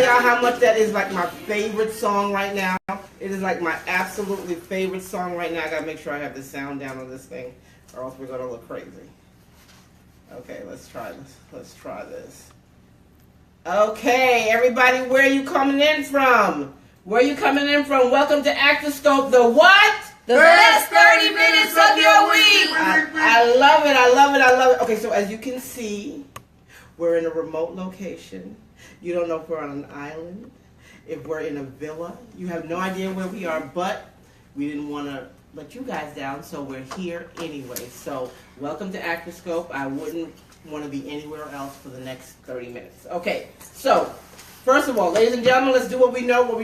tell y'all how much that is like my favorite song right now. It is like my absolutely favorite song right now. I gotta make sure I have the sound down on this thing, or else we're gonna look crazy. Okay, let's try this. Let's try this. Okay, everybody, where are you coming in from? Where are you coming in from? Welcome to ActorScope, the what? The best 30 minutes of your week. I love it. I love it. I love it. Okay, so as you can see, we're in a remote location. You don't know if we're on an island, if we're in a villa. You have no idea where we are, but we didn't want to let you guys down, so we're here anyway. So welcome to ActorScope. I wouldn't want to be anywhere else for the next 30 minutes. Okay, so first of all, ladies and gentlemen, let's do what we know.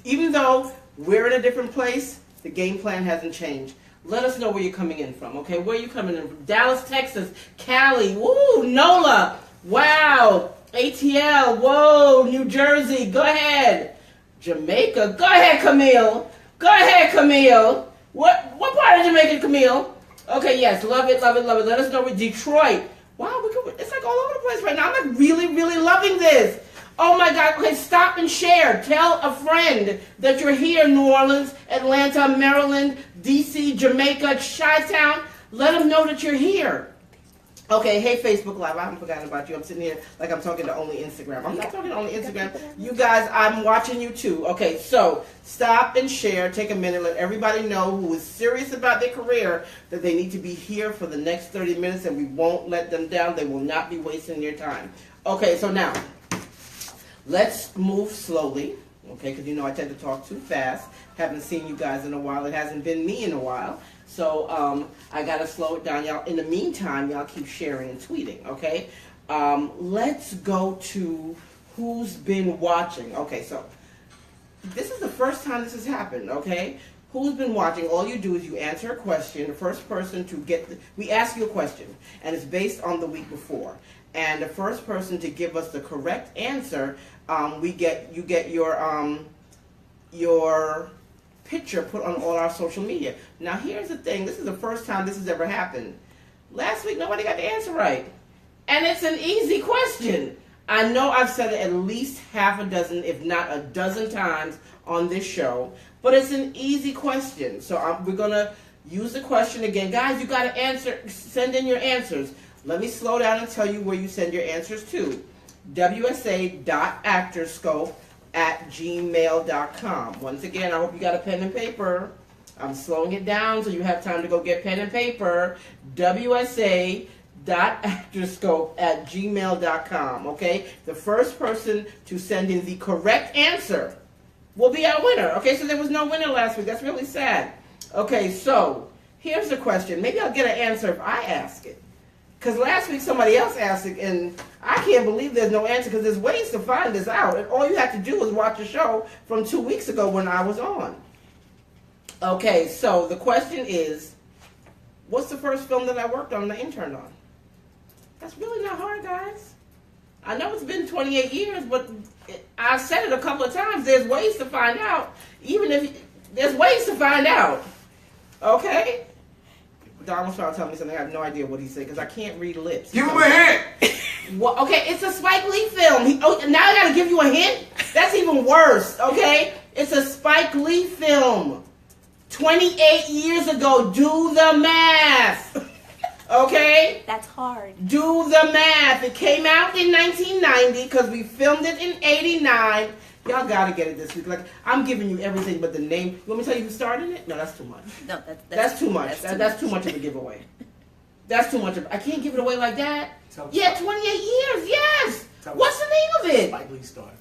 Even though we're in a different place, the game plan hasn't changed. Let us know where you're coming in from, okay? Where are you coming in from? Dallas, Texas, Cali, woo, NOLA, wow, ATL, whoa, New Jersey, go ahead. Jamaica, go ahead, Camille. Go ahead, Camille. What part of Jamaica, Camille? Okay, yes, love it, love it, love it. Let us know with Detroit. Wow, it's like all over the place right now. I'm like really, really loving this. Oh my God, okay, stop and share. Tell a friend that you're here, New Orleans, Atlanta, Maryland, DC, Jamaica, Chi-Town. Let them know that you're here. Okay, hey Facebook Live, I haven't forgotten about you. I'm sitting here like I'm talking to only Instagram. I'm not talking to only Instagram. You guys, I'm watching you too. Okay, so stop and share. Take a minute. Let everybody know who is serious about their career that they need to be here for the next 30 minutes and we won't let them down. They will not be wasting their time. Okay, so now, let's move slowly, okay, because you know I tend to talk too fast. Haven't seen you guys in a while. It hasn't been me in a while. So I got to slow it down. Y'all, in the meantime, y'all keep sharing and tweeting, okay? Let's go to who's been watching. Okay, so this is the first time this has happened, okay? Who's been watching? All you do is you answer a question. The first person to get, we ask you a question, and it's based on the week before. And the first person to give us the correct answer, you get your picture put on all our social media. Now here's the thing, this is the first time this has ever happened. Last week nobody got the answer right. And it's an easy question. I know I've said it at least half a dozen, if not a dozen times on this show, but it's an easy question. So we're going to use the question again. Guys, you got to answer, send in your answers. Let me slow down and tell you where you send your answers to. wsa.actorscope@gmail.com. Once again, I hope you got a pen and paper. I'm slowing it down so you have time to go get pen and paper. wsa.actorscope@gmail.com. Okay? The first person to send in the correct answer will be our winner. Okay, so there was no winner last week. That's really sad. Okay, so here's the question. Maybe I'll get an answer if I ask it. Because last week somebody else asked it, and I can't believe there's no answer because there's ways to find this out. And all you have to do is watch a show from 2 weeks ago when I was on. Okay, so the question is, what's the first film that I worked on and I interned on? That's really not hard, guys. I know it's been 28 years, but I've said it a couple of times. There's ways to find out. There's ways to find out. Okay? Donald's trying to tell me something. I have no idea what he said because I can't read lips. Give him a hint. Well, okay, it's a Spike Lee film. Now I got to give you a hint? That's even worse, okay? It's a Spike Lee film. 28 years ago. Do the math. Okay? That's hard. Do the math. It came out in 1990 because we filmed it in 89. Y'all gotta get it this week. Like, I'm giving you everything but the name. You want me to tell you who started it? No, that's too much. No, that's too much. That's too much of a giveaway. That's too much of. I can't give it away like that. Yeah, 28 years. Yes. What's the name of it? Spike Lee started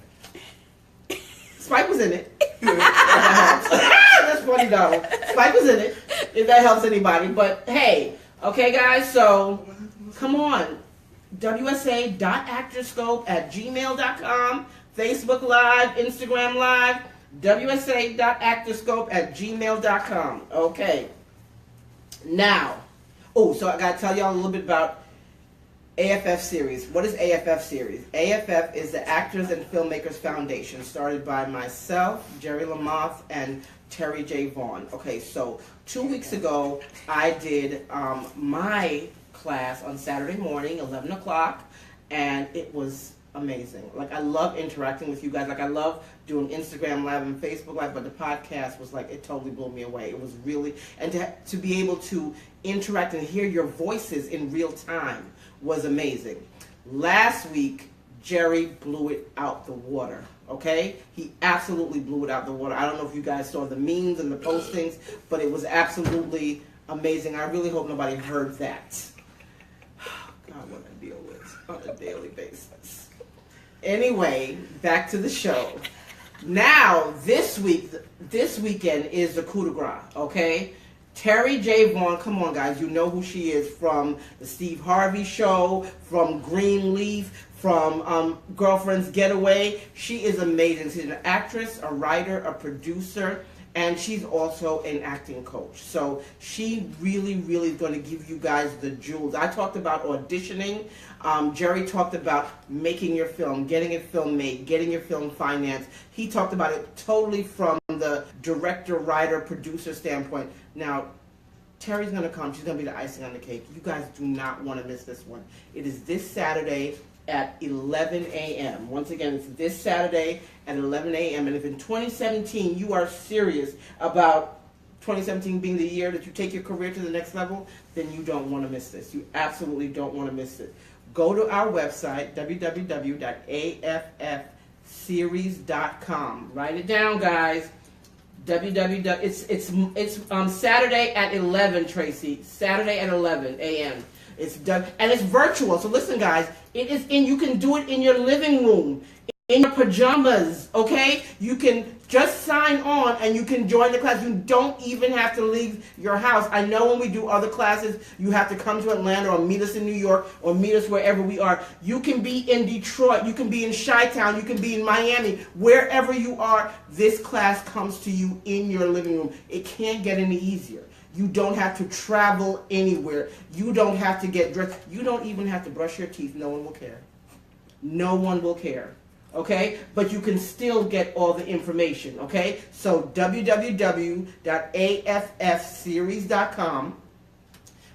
it. Spike was in it. That's funny, Donald. Spike was in it. If that helps anybody, but hey, okay, guys. So come on, wsa.actorscope@gmail.com. Facebook Live, Instagram Live, wsa.actorscope@gmail.com. Okay. Now, so I got to tell y'all a little bit about AFF Series. What is AFF Series? AFF is the Actors and Filmmakers Foundation, started by myself, Jerry Lamoth, and Terry J. Vaughn. Okay, so 2 weeks ago, I did my class on Saturday morning, 11 o'clock, and it was amazing. Like, I love interacting with you guys. Like, I love doing Instagram Live and Facebook Live, but the podcast was like, it totally blew me away. It was really, and to be able to interact and hear your voices in real time was amazing. Last week, Jerry blew it out the water, okay? He absolutely blew it out the water. I don't know if you guys saw the memes and the postings, but it was absolutely amazing. I really hope nobody heard that. God, what I deal with on a daily basis. Anyway, back to the show. Now, this weekend is the coup de grace, okay? Terry J. Vaughn, come on guys, you know who she is from the Steve Harvey Show, from Greenleaf, from Girlfriend's Getaway. She is amazing. She's an actress, a writer, a producer, and she's also an acting coach. So she really is going to give you guys the jewels. I talked about auditioning. Jerry talked about making your film, getting your film made, getting your film financed. He talked about it totally from the director, writer, producer standpoint. Now, Terry's going to come. She's going to be the icing on the cake. You guys do not want to miss this one. It is this Saturday at 11 a.m. Once again, it's this Saturday at 11 a.m. And if in 2017 you are serious about 2017 being the year that you take your career to the next level, then you don't want to miss this. You absolutely don't want to miss it. Go to our website, www.affseries.com. Write it down, guys. It's Saturday at 11, Tracy. Saturday at 11 a.m. It's done, and it's virtual. So listen, guys, you can do it in your living room, in your pajamas, okay? You can just sign on and you can join the class. You don't even have to leave your house. I know when we do other classes, you have to come to Atlanta or meet us in New York or meet us wherever we are. You can be in Detroit. You can be in Chi-Town. You can be in Miami. Wherever you are, this class comes to you in your living room. It can't get any easier. You don't have to travel anywhere. You don't have to get dressed. You don't even have to brush your teeth. No one will care. No one will care. Okay? But you can still get all the information. Okay? So www.affseries.com.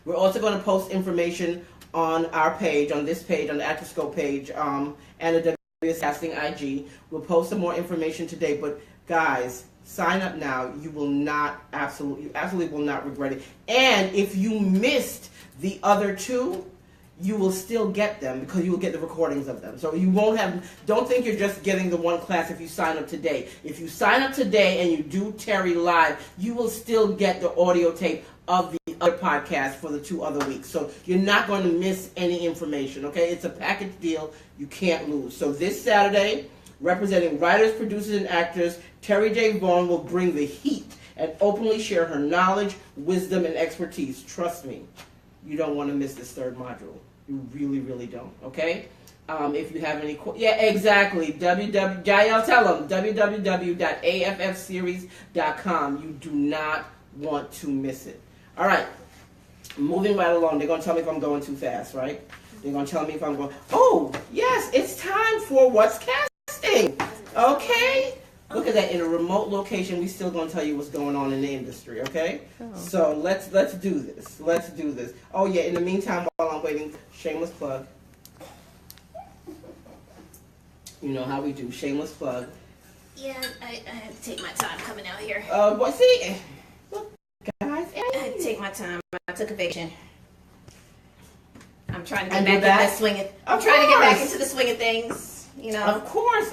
We're also going to post information on our page, on this page, on the ActorScope page, and the WS Casting IG. We'll post some more information today. But guys, sign up now. You will not, absolutely will not regret it. And if you missed the other two, you will still get them because you will get the recordings of them. So you won't don't think you're just getting the one class if you sign up today. If you sign up today and you do Terry Live, you will still get the audio tape of the other podcast for the 2 other weeks. So you're not going to miss any information, okay? It's a package deal. You can't lose. So this Saturday, representing writers, producers, and actors, Terry J. Vaughn will bring the heat and openly share her knowledge, wisdom, and expertise. Trust me, you don't want to miss this 3rd module. You really don't, okay? If you have any yeah, exactly. Jael, tell them, www.affseries.com. You do not want to miss it. All right, moving right along. They're going to tell me if I'm going too fast, right? They're going to tell me if I'm going, oh, yes, it's time for What's Casting, okay? Look at that, in a remote location, we still going to tell you what's going on in the industry, okay? Oh. So let's do this. Let's do this. Oh, yeah, in the meantime, while I'm waiting, shameless plug. You know how we do, shameless plug. Yeah, I had to take my time coming out here. Well, see, look, guys. I had to take my time. I took a vacation. I'm trying to get back into the swing of, I'm trying to get back into the swing of things. You know, of course,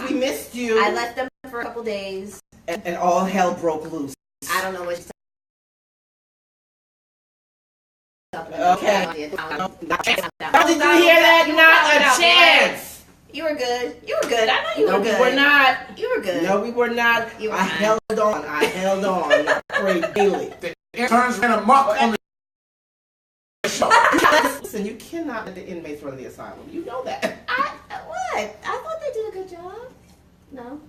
we missed you. I left them for a couple days, and all hell broke loose. I don't know what she's talking about. Okay. How did you hear that? Not a chance. You were good. You were good. I know you were good. No, we were not. You were good. No, we were not. I held on. I prayed daily. The interns ran amok on the show. Listen, you cannot let the inmates run the asylum. You know that. What? I thought they did a good job. No.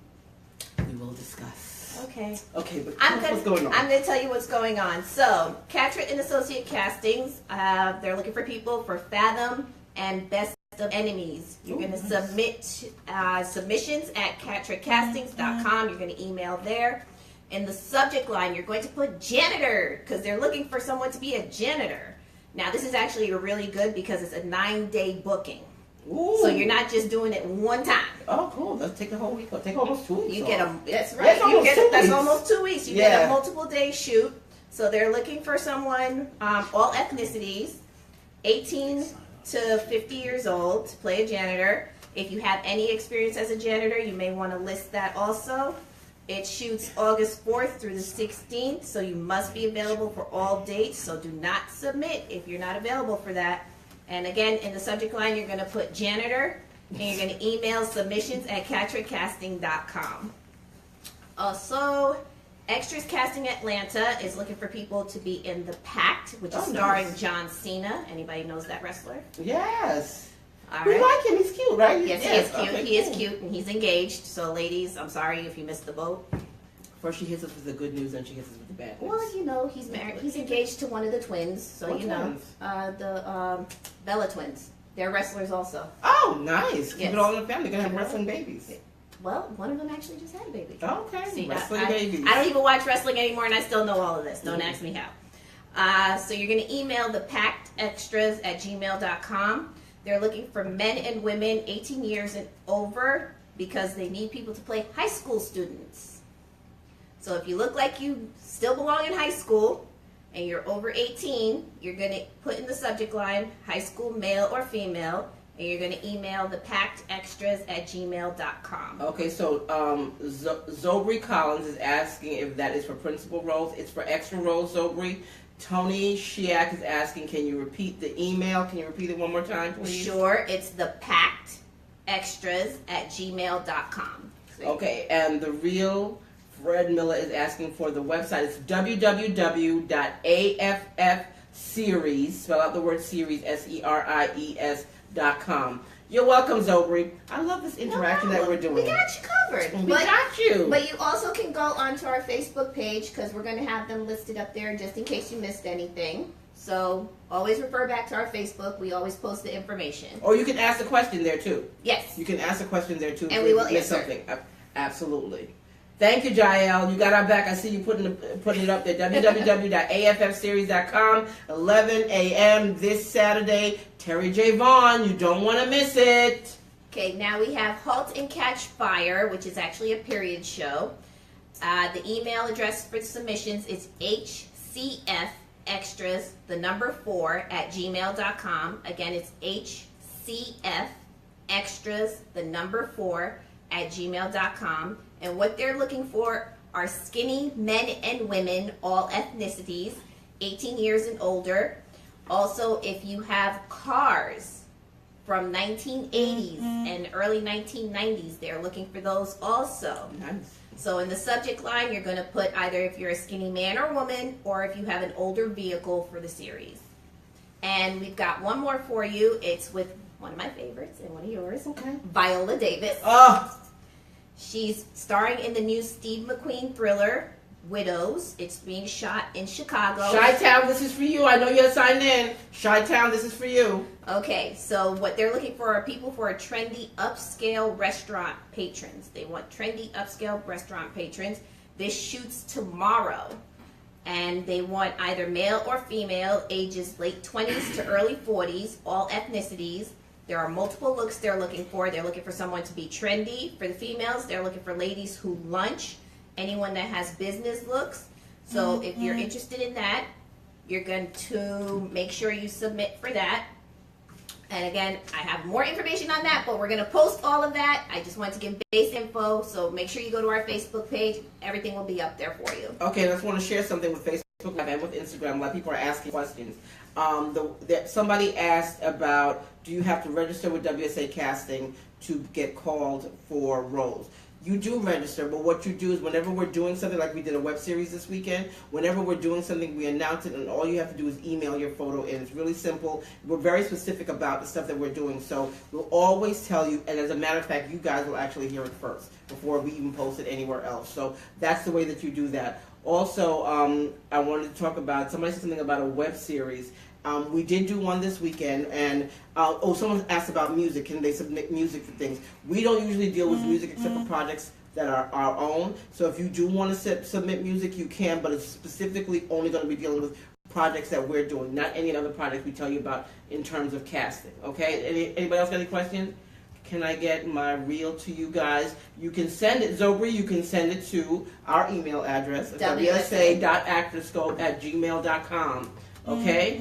We will discuss. Okay. Okay, but what's going on? I'm going to tell you what's going on. So, Catrick and Associate Castings, they're looking for people for Fathom and Best of Enemies. You're going to submit submissions at catrickcastings.com. You're going to email there. In the subject line, you're going to put janitor because they're looking for someone to be a janitor. Now, this is actually really good because it's a 9-day booking. Ooh. So you're not just doing it one time. Oh, cool. Let's take the whole week. Take almost 2 weeks. You off. get a, that's right. That's You almost get 2 that's weeks. almost 2 weeks. You get a multiple day shoot. So they're looking for someone, all ethnicities, 18 to 50 years old, to play a janitor. If you have any experience as a janitor, you may want to list that also. It shoots August 4th through the 16th, so you must be available for all dates. So do not submit if you're not available for that. And again, in the subject line, you're going to put janitor, and you're going to email submissions@cattrickcasting.com. Also, Extras Casting Atlanta is looking for people to be in The Pact, which is starring John Cena. Anybody knows that wrestler? Yes. All We right. like him. He's cute, right? Yes, he is cute. Okay, He is cool. cute, and he's engaged. So, ladies, I'm sorry if you missed the boat. First she hits us with the good news, then she hits us with the bad news. Well, you know, he's married. He's engaged to one of the twins. So What you know, twins? the Bella twins. They're wrestlers also. Oh, nice. Keep Yes. it all in the family. They're going to have wrestling babies. Well, one of them actually just had a baby. Okay. See, Wrestling I babies. don't even watch wrestling anymore, and I still know all of this. Don't ask me how. So you're going to email thepactextras@gmail.com. They're looking for men and women 18 years and over because they need people to play high school students. So if you look like you still belong in high school and you're over 18, you're going to put in the subject line high school male or female, and you're going to email thepactextras@gmail.com. Okay, so Zobri Collins is asking if that is for principal roles. It's for extra roles, Zobri. Tony Shiak is asking, can you repeat the email? Can you repeat it one more time, please? Sure, it's thepactextras@gmail.com. Okay, and the real Fred Miller is asking for the website. It's www.affseries, spell out the word series, series.com. You're welcome, Zobri. I love this interaction that we're doing. We got you covered. We got you. But you also can go onto our Facebook page because we're going to have them listed up there just in case you missed anything. So always refer back to our Facebook. We always post the information. Or you can ask a question there too. Yes. You can ask a question there too. And if we will you miss answer. something. Absolutely. Thank you, Jael. You got our back. I see you putting it up there. www.affseries.com, 11 a.m. this Saturday. Terry J. Vaughn. You don't want to miss it. Okay, now we have Halt and Catch Fire, which is actually a period show. The email address for submissions is hcfextras4@gmail.com. Again, it's hcfextras4@gmail.com. And what they're looking for are skinny men and women, all ethnicities, 18 years and older. Also, if you have cars from 1980s and early 1990s, they're looking for those also. Nice. So in the subject line, you're going to put either if you're a skinny man or woman, or if you have an older vehicle for the series. And we've got one more for you. It's with one of my favorites and one of yours, Okay. Viola Davis. Oh, She's starring in the new Steve McQueen thriller, Widows. It's being shot in Chicago. Chi-Town, this is for you. I know you're signed in. Chi-Town, this is for you. Okay, so what they're looking for are people for a trendy upscale restaurant patrons. They want trendy upscale restaurant patrons. This shoots tomorrow. And they want either male or female, ages late 20s to early 40s, all ethnicities. There are multiple looks they're looking for. They're looking for someone to be trendy. For the females, they're looking for ladies who lunch. Anyone that has business looks. So if you're interested in that, you're going to make sure you submit for that. And again, I have more information on that, but we're going to post all of that. I just wanted to give base info, so make sure you go to our Facebook page. Everything will be up there for you. Okay, I just want to share something with Facebook Live and with Instagram. A lot of people are asking questions. Somebody asked about, do you have to register with WSA Casting to get called for roles? You do register, but what you do is whenever we're doing something, like we did a web series this weekend, whenever we're doing something, we announce it, and all you have to do is email your photo in. It's really simple. We're very specific about the stuff that we're doing, so we'll always tell you, and as a matter of fact, you guys will actually hear it first before we even post it anywhere else. So that's the way that you do that. Also, I wanted to talk about, somebody said something about a web series. We did do one this weekend, and someone asked about music. Can they submit music for things? We don't usually deal with music except for projects that are our own. So if you do want to submit music, you can, but it's specifically only going to be dealing with projects that we're doing, not any other projects we tell you about in terms of casting. Okay? Anybody else got any questions? Can I get my reel to you guys? You can send it, Zobri, you can send it to our email address, wsa.actorscope@gmail.com. Okay?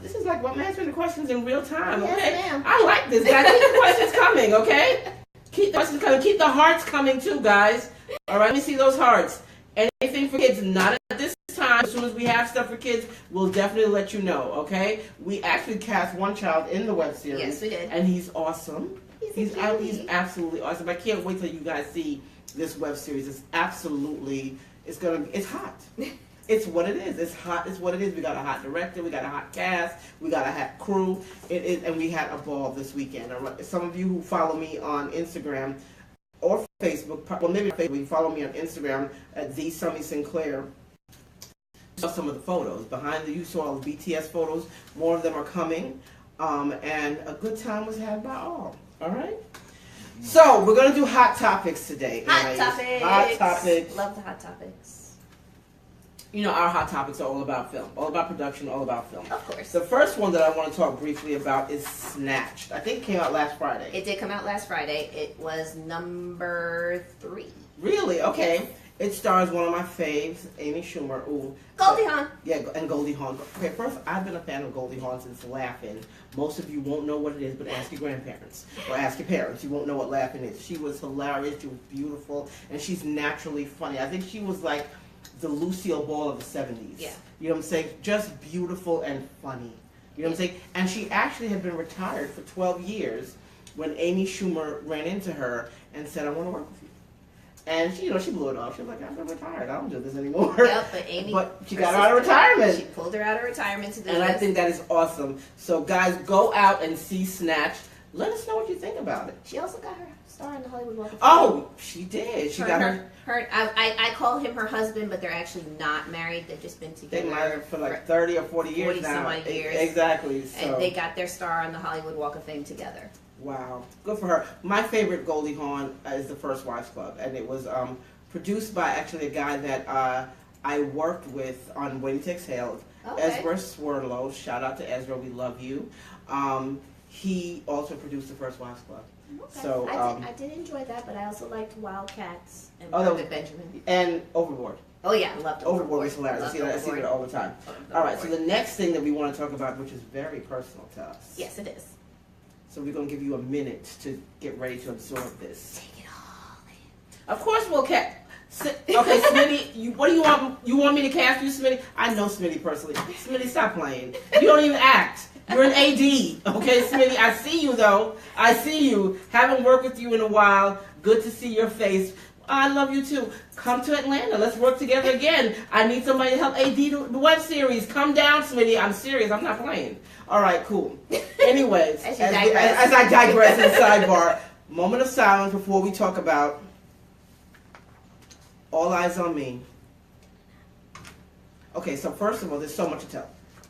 This is like I'm answering the questions in real time. Okay? Yes, ma'am. I like this, guys. Keep the questions coming, okay? Keep the questions coming. Keep the hearts coming too, guys. All right, let me see those hearts. Anything for kids? Not at this time. As soon as we have stuff for kids, we'll definitely let you know, okay? We actually cast one child in the web series. Yes, we did. And he's awesome. He's cutie. absolutely awesome. I can't wait till you guys see this web series. It's absolutely, it's hot. It's what it is. It's hot. It's what it is. We got a hot director. We got a hot cast. We got a hot crew. And we had a ball this weekend. Some of you who follow me on Instagram or Facebook, well, maybe Facebook, you follow me on Instagram at @TheSummySinclair. You saw some of the photos. You saw all the BTS photos. More of them are coming. And a good time was had by all. All right? So, we're going to do hot topics today. Hot topics. Hot topics. Love the hot topics. You know, our hot topics are all about film, all about production, all about film. Of course. The first one that I want to talk briefly about is Snatched. I think it came out last Friday. It did come out last Friday. It was number 3. Really? Okay. Yes. It stars one of my faves, Amy Schumer. Ooh. Goldie Hawn. Yeah, and Goldie Hawn. Okay, first, I've been a fan of Goldie Hawn since Laughing. Most of you won't know what it is, but ask your grandparents or ask your parents. You won't know what Laughing is. She was hilarious. She was beautiful, and she's naturally funny. I think she was like the Lucille Ball of the 70s. Yeah. You know what I'm saying? Just beautiful and funny. You know what I'm saying? And she actually had been retired for 12 years when Amy Schumer ran into her and said, I want to work with you. And she, she blew it off. She was like, I'm retired. I don't do this anymore. Yep, but Amy... But she got her out of retirement. She pulled her out of retirement to do And this. I think that is awesome. So, guys, go out and see Snatched. Let us know what you think about it. She also got her star in the Hollywood Walk of Fame. Oh, she did. She got her... I call him her husband, but they're actually not married. They've just been together. They married for like 30 or 40 years 40 now. some odd years. Exactly. So. And they got their star on the Hollywood Walk of Fame together. Wow. Good for her. My favorite Goldie Hawn is The First Wives Club. And it was produced by actually a guy that I worked with on Waiting to Exhale. Okay. Ezra Swirlo. Shout out to Ezra. We love you. He also produced The First Wives Club. Okay. So I did enjoy that, but I also liked Wildcats and Oh, Private Benjamin. and Overboard. Oh yeah, I loved Overboard was hilarious. Loved I see that all the time. Loved All right, so Overboard. the next thing that we want to talk about, which is very personal to us. Yes, it is. So we're going to give you a minute to get ready to absorb this. Take it all in. Of course we'll cast. Okay, Smitty, what do you want? You want me to cast you, Smitty? I know Smitty personally. Smitty, stop playing. You don't even act. You're an AD. Okay, Smitty, I see you though. I see you. Haven't worked with you in a while. Good to see your face. I love you too. Come to Atlanta. Let's work together again. I need somebody to help AD the web series. Come down, Smitty. I'm serious. I'm not playing. All right, cool. Anyways, As I digress in the sidebar, moment of silence before we talk about All Eyes on Me. Okay, so first of all, there's so much to tell.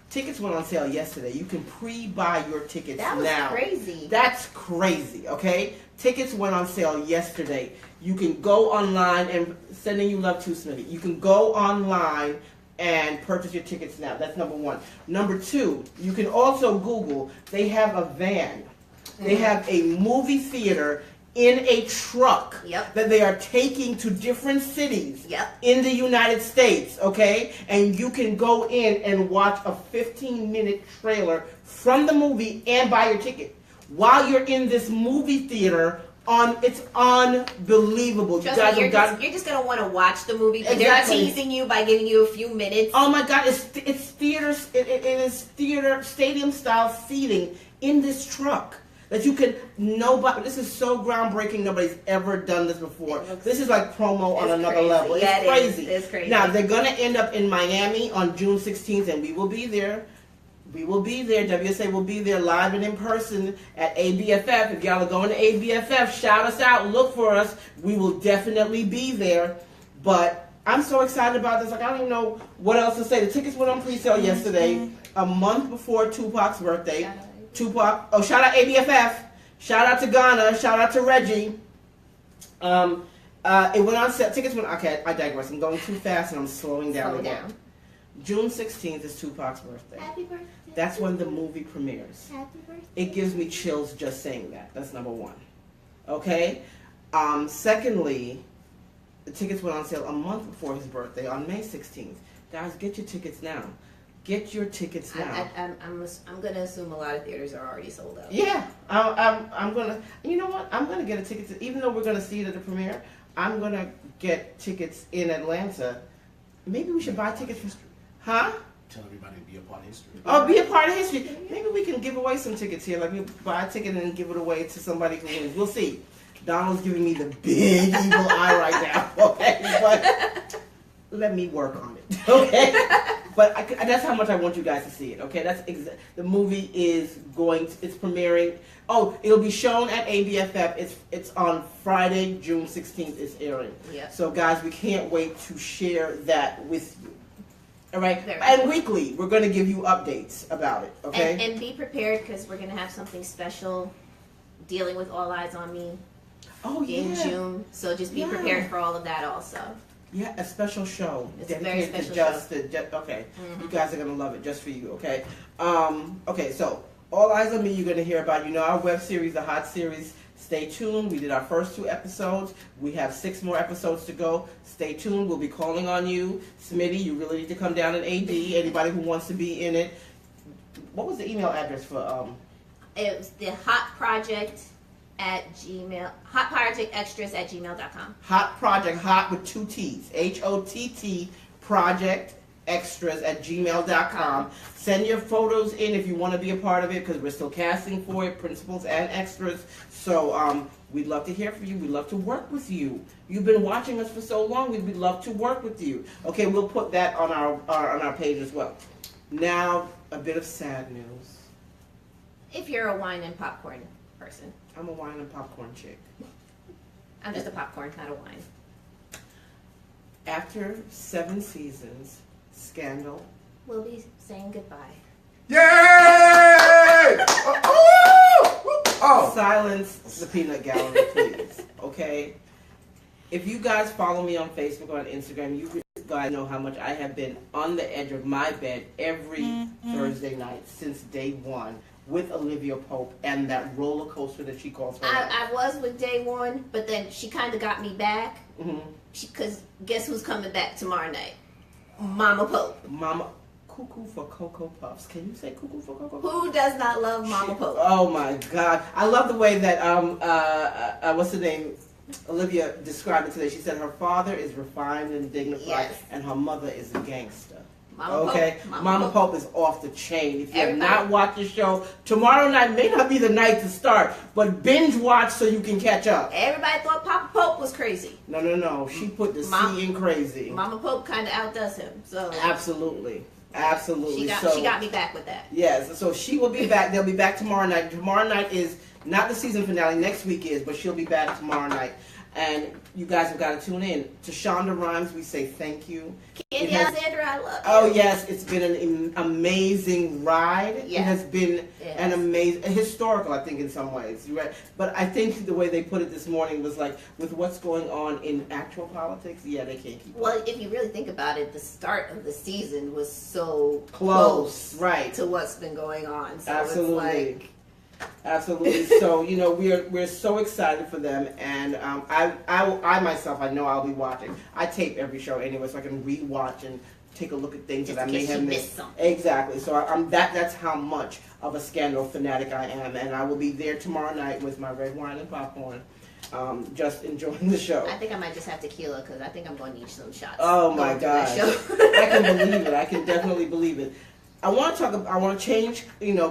Tickets went on sale yesterday. You can pre-buy your tickets That was now. crazy. That's crazy, okay? Tickets went on sale yesterday. You can go online and sending you love to Smitty. You can go online and purchase your tickets now. That's number one. Number two, you can also Google. They have a van. They have a movie theater in a truck Yep. that they are taking to different cities Yep. in the United States, okay? And you can go in and watch a 15-minute trailer from the movie and buy your ticket. While you're in this movie theater, it's unbelievable. Trust me, you're just gonna want to watch the movie. But Exactly. They're teasing you by giving you a few minutes. Oh my God, it's theaters. It is theater stadium style seating in this truck that you can. Nobody. This is so groundbreaking. Nobody's ever done this before. This is like promo on another crazy. level. It's Yeah, crazy. It's crazy. Now they're gonna end up in Miami on June 16th, and we will be there. We will be there. WSA will be there live and in person at ABFF. If y'all are going to ABFF, shout us out. Look for us. We will definitely be there. But I'm so excited about this. Like, I don't even know what else to say. The tickets went on pre-sale yesterday, a month before Tupac's birthday. Tupac. Oh, shout out ABFF. Shout out to Ghana. Shout out to Reggie. It went on sale. Tickets went. Okay, I digress. I'm going too fast and I'm slowing down Slow again. down. June 16th is Tupac's birthday. Happy birthday. That's when the movie premieres. Happy birthday. It gives me chills just saying that. That's number one. Okay? Secondly, the tickets went on sale a month before his birthday on May 16th. Guys, get your tickets now. Get your tickets now. I'm gonna assume a lot of theaters are already sold out. Yeah, I'm gonna. You know what? I'm gonna get a ticket. Even though we're gonna see it at the premiere, I'm gonna get tickets in Atlanta. Maybe we should buy tickets for. Huh? Tell everybody to be a part of history. Oh, be a part of history. Maybe we can give away some tickets here. Like we buy a ticket and then give it away to somebody who wins. We'll see. Donald's giving me the big evil eye right now. Okay, but let me work on it. Okay, but that's how much I want you guys to see it. Okay, that's the movie is it's premiering. Oh, it'll be shown at ABFF. It's on Friday, June 16th. It's airing. Yeah. So guys, we can't wait to share that with you. All right, Very and cool. weekly we're going to give you updates about it. Okay. And be prepared because we're gonna have something special dealing with All Eyes on Me Oh yeah. in June. So just be Yeah. prepared for all of that also. Yeah, a special show. It's a very dedicated special to just okay. Mhm. You guys are gonna love it just for you, okay? Okay, so All Eyes on Me you're gonna hear about. You know our web series, the hot series. Stay tuned. We did our first 2 episodes. We have 6 more episodes to go. Stay tuned. We'll be calling on you. Smitty, you really need to come down and AD. Anybody who wants to be in it. What was the email address for It was the Hot Project at Gmail. HotProjectExtras@gmail.com. Hot Project, hot with 2 T's. HOTT Project Extras at gmail.com. Send your photos in if you want to be a part of it because we're still casting for it, principals and extras. So we'd love to hear from you. We'd love to work with you. You've been watching us for so long. We'd love to work with you. Okay, we'll put that on our page as well. Now, a bit of sad news. If you're a wine and popcorn person. I'm a wine and popcorn chick. I'm just a popcorn, not a wine. After 7 seasons, Scandal. We'll be saying goodbye. Yay! Oh! Silence the peanut gallery, please. Okay? If you guys follow me on Facebook or on Instagram, you guys know how much I have been on the edge of my bed every Thursday night since day one with Olivia Pope and that roller coaster that she calls her. I was with day one, but then she kind of got me back. Because guess who's coming back tomorrow night? Mama Pope. Mama, cuckoo for Cocoa Puffs. Can you say cuckoo for Cocoa Puffs? Who does not love Mama Pope? Oh my God. I love the way that, what's the name? Olivia described it today. She said her father is refined and dignified, Yes. and her mother is a gangster. Mama Okay, Pope. Mama Pope is off the chain. If you have Everybody. not watched the show, tomorrow night may not be the night to start, but binge watch so you can catch up. Everybody thought Papa Pope was crazy. No. She put the C in crazy. Mama Pope kind of outdoes him. So Absolutely. she got me back with that. Yes, so she will be back. They'll be back tomorrow night. Tomorrow night is not the season finale. Next week is, but she'll be back tomorrow night. And you guys have got to tune in. To Shonda Rhimes, we say thank you. Candy Alexandra, I love you. Oh yes, it's been an amazing ride. Yes. It has been Yes. an amazing, historical, I think, in some ways. You're right. But I think the way they put it this morning was like, with what's going on in actual politics, yeah, they can't keep Well, up. if you really think about it, the start of the season was so Close, right. to what's been going on. So Absolutely. it's like, Absolutely. So we're so excited for them, and I myself, I know I'll be watching. I tape every show anyway, so I can rewatch and take a look at things Just that I in may case have you missed. missed something. Exactly. So that's how much of a Scandal fanatic I am, and I will be there tomorrow night with my red wine and popcorn, just enjoying the show. I think I might just have tequila because I think I'm going to need some shots. Oh my going through that gosh! show. I can believe it. I can definitely believe it. I want to change,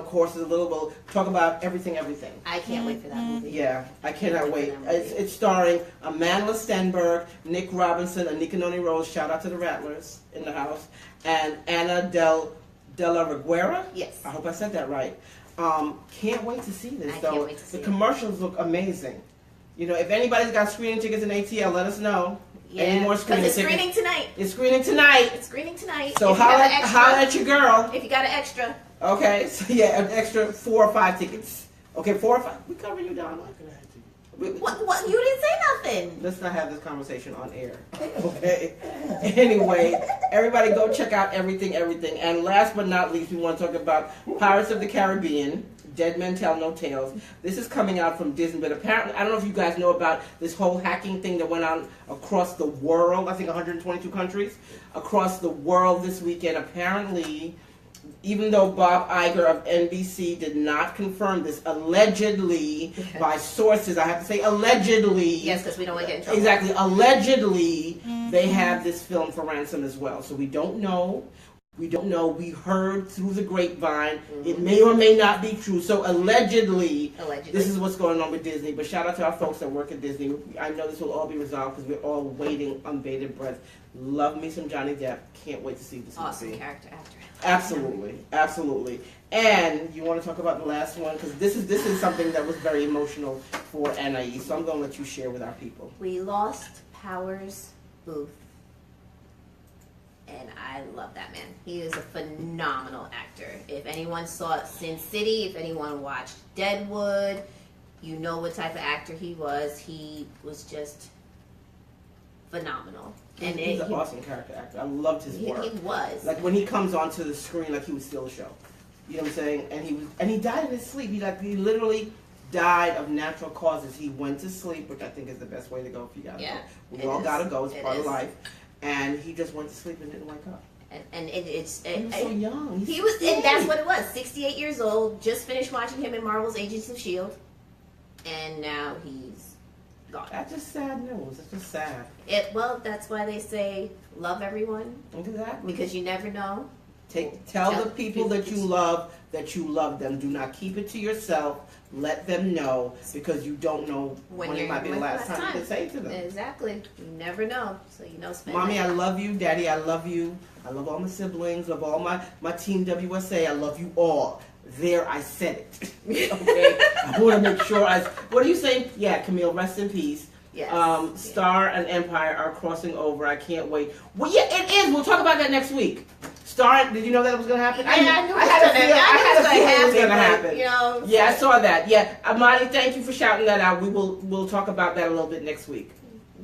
courses a little bit. Talk about everything. I can't wait for that movie. Yeah, I cannot wait. for that movie. It's starring Amanda Stenberg, Nick Robinson, Anika Noni Rose. Shout out to the Rattlers in the house, and Ana Della Reguera. Yes. I hope I said that right. Can't wait to see this. I though. can't wait to see the it. commercials look amazing. If anybody's got screening tickets in ATL, let us know. Any more screening it's tickets? screening tonight. It's screening tonight. It's screening tonight. So If you got an extra- holla at your girl. If you got an extra, Okay, so yeah, an extra 4 or 5 tickets. Okay, 4 or 5. We covering you, Donna. What? You didn't say nothing. Let's not have this conversation on air. Okay? Anyway, everybody go check out everything. And last but not least, we want to talk about Pirates of the Caribbean, Dead Men Tell No Tales. This is coming out from Disney, but apparently, I don't know if you guys know about this whole hacking thing that went on across the world. I think 122 countries across the world this weekend. Apparently, even though Bob Iger of NBC did not confirm this, allegedly, by sources, I have to say allegedly. Yes, because we don't want to get in trouble. Exactly. Allegedly, they have this film for ransom as well. So we don't know. We don't know. We heard through the grapevine. It may or may not be true. So allegedly, this is what's going on with Disney. But shout out to our folks that work at Disney. I know this will all be resolved because we're all waiting on bated breath. Love me some Johnny Depp. Can't wait to see this movie. Awesome character actor. Absolutely. And you want to talk about the last one because this is something that was very emotional for Anais. So I'm going to let you share with our people. We lost Powers Booth. And I love that man. He is a phenomenal actor. If anyone saw Sin City, if anyone watched Deadwood, you know what type of actor he was. He was just phenomenal. And he's an awesome character actor. I loved his work. He was. Like when he comes onto the screen, like he would steal the show. You know what I'm saying? And he died in his sleep. He literally died of natural causes. He went to sleep, which I think is the best way to go if you gotta go. We all gotta go. It's part of life. And he just went to sleep and didn't wake up. And he was so young. He was, and that's what it was. 68 years old. Just finished watching him in Marvel's Agents of S.H.I.E.L.D. And now he's gone. That's just sad news. It's just sad. Well, that's why they say love everyone. Exactly. Because you never know. Tell the people that you love them. Do not keep it to yourself. Let them know because you don't know when it might be the last time you can say it to them. Exactly. You never know. So Mommy, I love you. Daddy, I love you. I love all my siblings. Love all my team WSA. I love you all. There, I said it. Okay. I want to make sure What are you saying? Yeah, Camille. Rest in peace. Yes. Star and Empire are crossing over. I can't wait. Well, yeah, it is. We'll talk about that next week. Star, did you know that was going to happen? Yeah, I knew it was going to happen. You know, yeah, I saw that. Yeah, Amadi, thank you for shouting that out. We'll talk about that a little bit next week.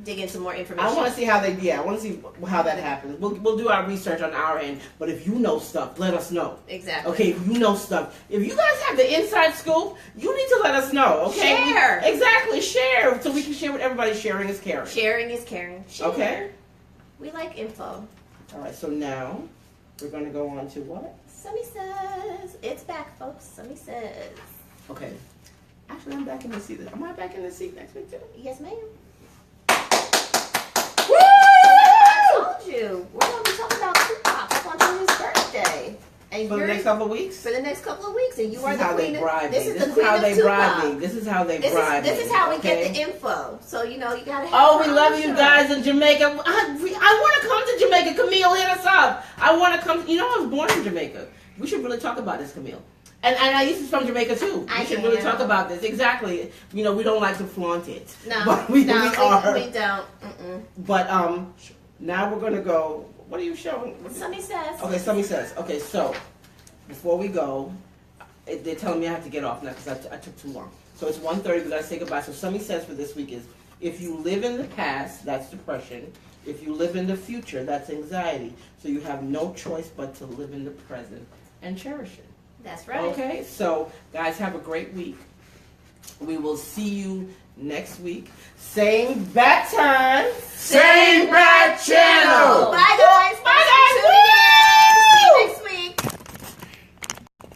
Dig in some more information. I want to see how that happens. We'll do our research on our end. But if you know stuff, let us know. Exactly. Okay, if you know stuff. If you guys have the inside scoop, you need to let us know. Okay. Share. Exactly. Share so we can share with everybody. Sharing is caring. Sharing is caring. Share. Okay. We like info. All right. So now we're going to go on to what? Sunny says it's back, folks. Sunny says. Okay. Actually, I'm back in the seat. Am I back in the seat next week too? Yes, ma'am. Woo! I told you. We're going to be talking about Tupac on his birthday. And For the next couple of weeks? For the next couple of weeks. And you are the queen. This is how they bribe me. This is how they bribe me. This is how we get the info. So, you know, you got to have Oh, we love you guys in Jamaica. I want to come to Jamaica. Camille, hit us up. I want to come. You know, I was born in Jamaica. We should really talk about this, Camille. And I used to from Jamaica too. We should really talk about this. Exactly. You know, we don't like to flaunt it. No, but we are. We don't. But now we're gonna go. What are you showing? Sunny says. Okay, Sunny says. Okay, so before we go, they're telling me I have to get off now because I took too long. So it's 1:30. We gotta say goodbye. So Sunny says for this week is: if you live in the past, that's depression. If you live in the future, that's anxiety. So you have no choice but to live in the present and cherish it. That's right. Okay, so guys, have a great week. We will see you next week. Same bat time. Same bad